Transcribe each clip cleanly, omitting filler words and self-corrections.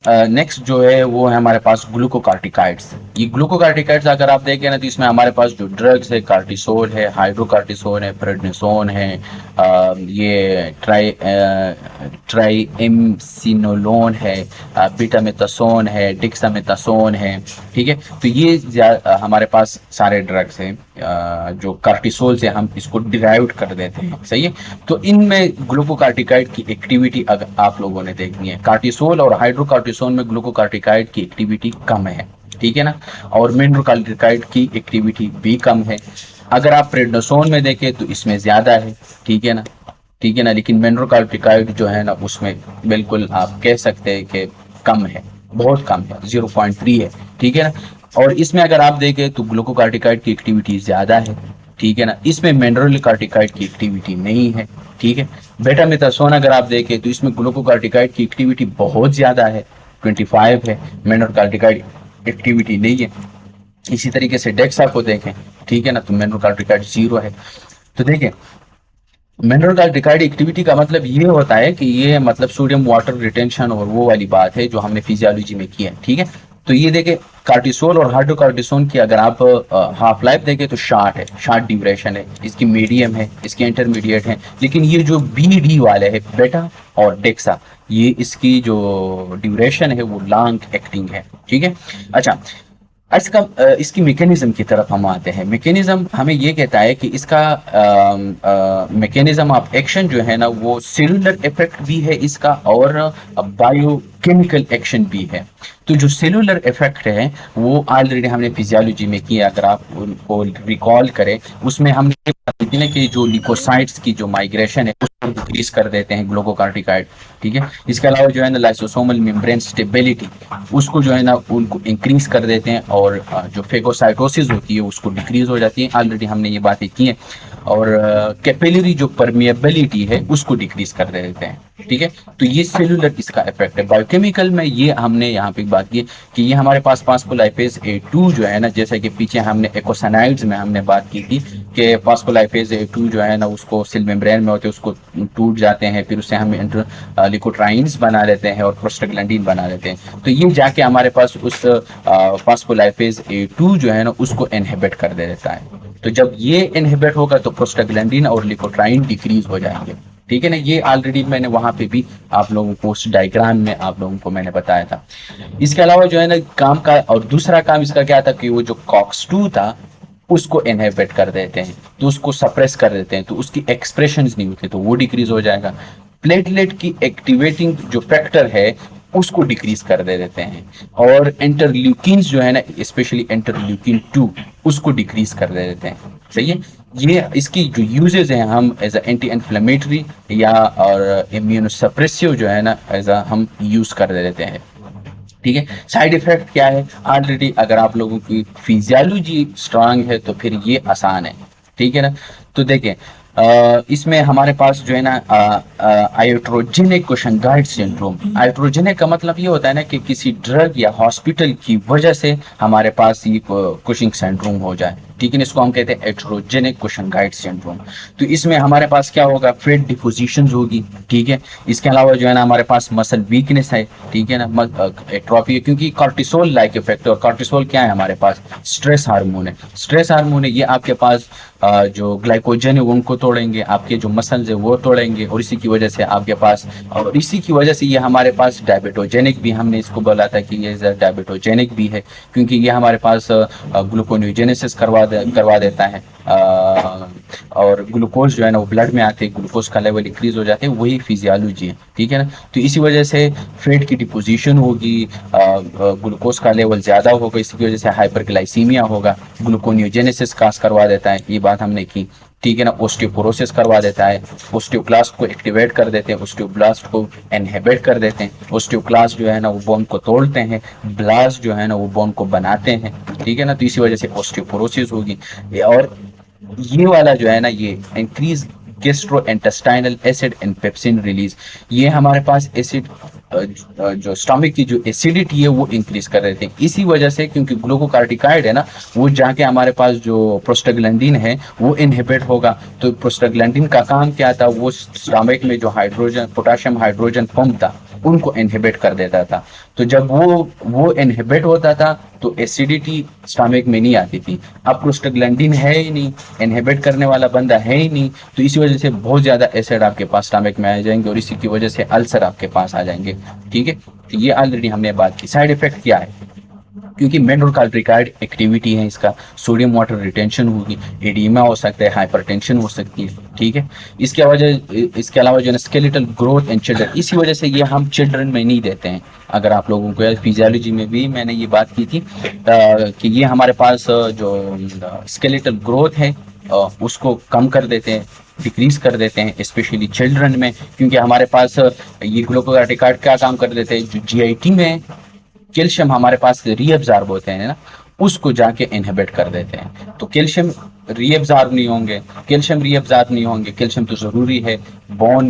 Next जो है वो है हमारे पास ग्लूकोकार्टिकाइड्स। ये ग्लूकोकार्टिकाइड्स अगर आप देखें ना तो इसमें हमारे पास जो ड्रग्स है, कार्टिसोल है, हाइड्रोकार्टिसोन है, प्रेडनिसोन है, ये ट्राइएमसिनोलोन है, बीटामेथासोन है, डिक्सामेथासोन है। ठीक है, तो ये हमारे पास सारे ड्रग्स हैं जो कार्टिसोल से हम इसको डिराइव कर देते हैं। सही है, तो इनमें ग्लूकोकार्टिकाइड की एक्टिविटी अगर आप लोगों ने देखनी है, कार्टिसोल और हाइड्रोकार्टिसोन में ग्लूकोकार्टिकाइड की एक्टिविटी कम है। ठीक है ना, और मिनरोकार्टिकाइड की एक्टिविटी भी कम है। अगर आप प्रेडनिसोन में देखें तो इसमें ज्यादा है। ठीक है ना, ठीक है ना, लेकिन मिनरोकार्टिकाइड जो है ना उसमें बिल्कुल आप कह सकते हैं कि कम है, बहुत कम है, 0.3 है। ठीक है ना, और इसमें अगर आप देखें तो ग्लूकोकार्टिकाइड की एक्टिविटी ज्यादा है। ठीक है ना, इसमें मिनरल की एक्टिविटी नहीं है। ठीक है, बेटामेथासोन अगर आप देखें तो इसमें ग्लूकोकार्टिकाइड की एक्टिविटी बहुत ज्यादा है, 25 है, मिनरल एक्टिविटी नहीं है। इसी तरीके से डेक्सा को देखें, ठीक है ना, तो मिनरल 0 है। तो देखें, मिनरल एक्टिविटी का मतलब ये होता है कि ये मतलब सोडियम वाटर रिटेंशन और वो वाली बात है जो हमने फिजियोलॉजी में की है। ठीक है, तो ये देखें, कार्टिसोल और हाइड्रोकार्टिसोन की अगर आप हाफ लाइफ देखें तो शार्ट है, शार्ट ड्यूरेशन है, इसकी मीडियम है, इसकी इंटरमीडिएट है। लेकिन ये जो बी डी वाले है, बेटा और डेक्सा, ये इसकी जो ड्यूरेशन है वो लॉन्ग एक्टिंग है। ठीक है, अच्छा, इसकी मैकेनिज्म की तरफ हम आते हैं। मैकेनिज्म हमें ये कहता है कि इसका मैकेनिज्म ऑफ एक्शन जो है ना वो सेलुलर इफेक्ट भी है इसका, और बायोकेमिकल एक्शन भी है। तो जो सेलुलर इफेक्ट है वो ऑलरेडी हमने फिजियोलॉजी में किया, अगर आप उनको रिकॉल करें, उसमें हमने कि जो लिकोसाइट्स की जो माइग्रेशन है उसको डिक्रीज कर देते हैं ग्लूकोकार्टिकाइड। ठीक है, इसके अलावा जो है ना लाइसोसोमल मेम्ब्रेन स्टेबिलिटी, उसको जो है ना उनको इंक्रीज कर देते हैं, और जो फेगोसाइटोसिस होती है उसको डिक्रीज हो जाती है, ऑलरेडी हमने ये बातें की हैं। और कैपिलरी जो परमिएबिलिटी है उसको डिक्रीज कर देते हैं। ठीक है, तो ये सेलुलर इसका इफेक्ट है। बायोकेमिकल में ये हमने यहाँ पे बात की कि ये हमारे पास फास्फोलाइपेज A2 जो है ना, जैसे कि पीछे हमने एकोसानाइड्स में हमने बात की थी कि फास्फोलाइपेज A2 जो है ना उसको सेल मेम्ब्रेन में होते हैं, उसको टूट जाते हैं, फिर उससे हम लिकोट्राइन्स बना लेते हैं और प्रोस्टाग्लैंडिन बना लेते हैं। तो ये जाके हमारे पास उस फास्फोलाइपेज A2 जो है ना उसको इनहिबिट कर देता है। तो जब ये इनहिबिट होगा तो प्रोस्टाग्लैंडिन और लिकोट्राइन डिक्रीज हो जाएंगे। ठीक है ना, ये ऑलरेडी मैंने वहां पे भी आप लोगों को उस डायग्राम में आप लोगों को मैंने बताया था। इसके अलावा जो है ना काम का और दूसरा काम इसका क्या था कि वो जो COX-2 था उसको इनहिबिट कर देते हैं, तो उसको सप्रेस कर देते हैं, तो उसकी एक्सप्रेशंस नहीं होती, तो वो डिक्रीज हो जाएगा। प्लेटलेट की एक्टिवेटिंग जो फैक्टर है उसको डिक्रीज कर दे देते हैं, और इंटरल्यूकिन्स जो है ना, स्पेशली इंटरल्यूकिन 2, उसको डिक्रीज कर दे देते हैं। सही है, ये इसकी जो यूजेज हैं हम एज एंटी इन्फ्लेमेटरी या और इम्यूनोसप्रेसिव जो है ना एज हम यूज कर देते हैं। ठीक है, साइड इफेक्ट क्या है, ऑलरेडी अगर आप लोगों की फिजियोलॉजी स्ट्रांग है तो फिर ये आसान है। ठीक है ना, तो देखें, इसमें हमारे पास जो है ना आयोट्रोजेनिक कुशनगाइड सिंड्रोम। आयोट्रोजेनिक का मतलब ये होता है ना कि किसी ड्रग या हॉस्पिटल की वजह से हमारे पास ये कुशिंग सिंड्रोम हो जाए। ठीक है, इसको हम कहते हैं एट्रोजेनिक कुशनगाइड सिंड्रोम। तो इसमें हमारे पास क्या होगा, फेट डिपोजिशन होगी। ठीक है, इसके अलावा जो है ना हमारे पास मसल वीकनेस है। ठीक है ना, एट्रोफी है, क्योंकि कार्टिसोल लाइक इफेक्ट है। और कार्टिसोल क्या है हमारे पास, स्ट्रेस हार्मोन है। स्ट्रेस हार्मोन है, ये आपके पास जो ग्लाइकोजन है उनको तोड़ेंगे, आपके जो मसल्स है वो तोड़ेंगे, और इसी की वजह से आपके पास, और इसी की वजह से ये हमारे पास डायबिटोजेनिक भी, हमने इसको बोला था कि ये डायबिटोजेनिक भी है, क्योंकि ये हमारे पास ग्लूकोन्यूजेनेसिस करवा देता है, और ग्लूकोज जो है ना वो ब्लड में आते हैं, ग्लूकोज का लेवल इंक्रीज हो जाते हैं, वही फिजियोलॉजी है। ठीक है ना, तो इसी वजह से फैट की डिपोजिशन होगी, ग्लूकोज का लेवल ज्यादा होगा, इसकी वजह से हाइपरग्लाइसीमिया होगा, ग्लूकोन्यूजेनेसिस कास करवा देता है, ये बात हमने की। ठीक है ना, ओस्टियोपोरोसिस करवा देता है, ओस्टियोक्लास्ट को एक्टिवेट कर देते हैं, ओस्टियोब्लास्ट को इनहिबिट कर देते हैं। ओस्टियोक्लास्ट जो है ना वो बोन को तोड़ते हैं, ब्लास्ट जो है ना वो बोन को बनाते हैं। ठीक है ना, तो इसी वजह से ओस्टियोपोरोसिस होगी। और ये वाला जो है ना, ये increase gastrointestinal acid and pepsin release, ये हमारे पास एसिड जो स्टमक की जो एसिडिटी है वो इंक्रीज कर देते हैं। इसी वजह से, क्योंकि ग्लूकोकार्टिकाइड है ना, वो जाके हमारे पास जो प्रोस्टाग्लैंडिन है वो इनहिबिट होगा। तो प्रोस्टाग्लैंडिन का काम क्या था, वो स्टमक में जो हाइड्रोजन पोटाशियम हाइड्रोजन पंप था उनको इनहिबिट कर देता था। तो जब वो इनहिबिट होता था तो एसिडिटी स्टमक में नहीं आती थी। अब प्रोस्टाग्लैंडिन है ही नहीं, इनहिबिट करने वाला बंदा है ही नहीं, तो इसी वजह से बहुत ज्यादा एसिड आपके पास स्टमक में आ जाएंगे और इसी की वजह से अल्सर आपके पास आ जाएंगे। ठीक है, तो ये ऑलरेडी हमने बात की। साइड इफेक्ट क्या है, क्योंकि मेनोकार्डिकाइड एक्टिविटी है इसका, सोडियम वाटर रिटेंशन होगी, एडीमा हो सकता है, हाइपरटेंशन हो सकती है। ठीक है, इसके अलावा जो है स्केलेटल ग्रोथ इन चिल्ड्रन, इसी वजह से ये हम चिल्ड्रन में नहीं देते हैं। अगर आप लोगों को फिजियोलॉजी में भी मैंने ये बात की थी कि ये हमारे पास जो स्केलेटल ग्रोथ है उसको कम कर देते हैं, डिक्रीज कर देते हैं, स्पेशली चिल्ड्रन में, क्योंकि हमारे पास ये ग्लूकोकार्टिकाइड क्या काम कर देते हैं, जो जीआईटी में कैल्शियम हमारे पास रीअब्जॉर्ब होते हैं ना, उसको जाके इनहिबिट कर देते हैं। तो कैल्शियम रीअब्जॉर्ब नहीं होंगे, कैल्शियम रीअब्जॉर्ब नहीं होंगे, कैल्शियम तो जरूरी है बोन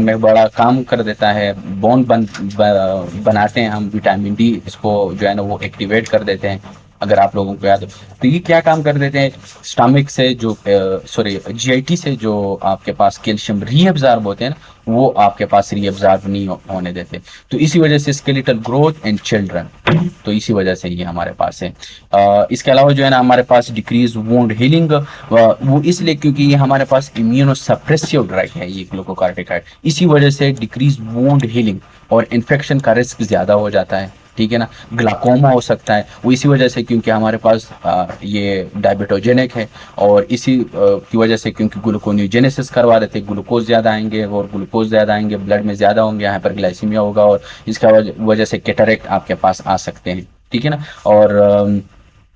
में बड़ा काम कर देता है, बनाते हैं हम, विटामिन डी इसको जो है ना वो एक्टिवेट कर देते हैं, अगर आप लोगों को याद हो। तो ये क्या काम कर देते हैं, स्टमक से जो सॉरी जीआईटी से जो आपके पास कैल्शियम रीअब्जॉर्ब होते हैं ना, वो आपके पास रीअब्जॉर्ब नहीं होने देते। तो इसी वजह से स्केलेटल ग्रोथ इन चिल्ड्रन, तो इसी वजह से ये हमारे पास है। इसके अलावा जो है ना हमारे पास डिक्रीज वुंड हीलिंग, वो इसलिए क्योंकि ये हमारे पास इम्यूनो सप्रेसिव ड्रग है ये ग्लूकोकार्टिकाइड, इसी वजह से डिक्रीज वुंड हीलिंग और इन्फेक्शन का रिस्क ज्यादा हो जाता है। ठीक है ना, ग्लाकोमा हो सकता है वो इसी वजह से क्योंकि हमारे पास ये डायबिटोजेनिक है, और इसी की वजह से क्योंकि ग्लूकोनियोजेनेसिस करवा देते हैं, ग्लूकोज ज़्यादा आएंगे, और ग्लूकोज ज़्यादा आएंगे ब्लड में ज़्यादा होंगे, हाइपरग्लाइसीमिया होगा, और इसका वजह से कैटरेक्ट आपके पास आ सकते हैं। ठीक है ना, और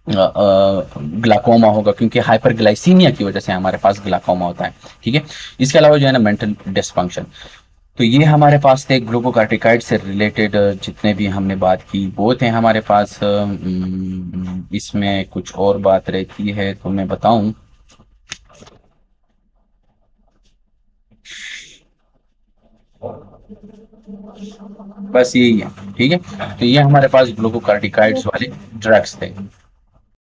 ग्लाकोमा होगा क्योंकि हाइपरग्लाइसीमिया की वजह से हमारे पास ग्लाकोमा होता है। ठीक है, इसके अलावा जो है ना मेंटल डिसफंक्शन। तो ये हमारे पास थे ग्लूकोकार्टिकाइड से रिलेटेड जितने भी हमने बात की वो थे हमारे पास। इसमें कुछ और बात रहती है तो मैं बताऊं, बस यही है। ठीक है, तो ये हमारे पास ग्लूकोकार्टिकाइड्स वाले ड्रग्स थे।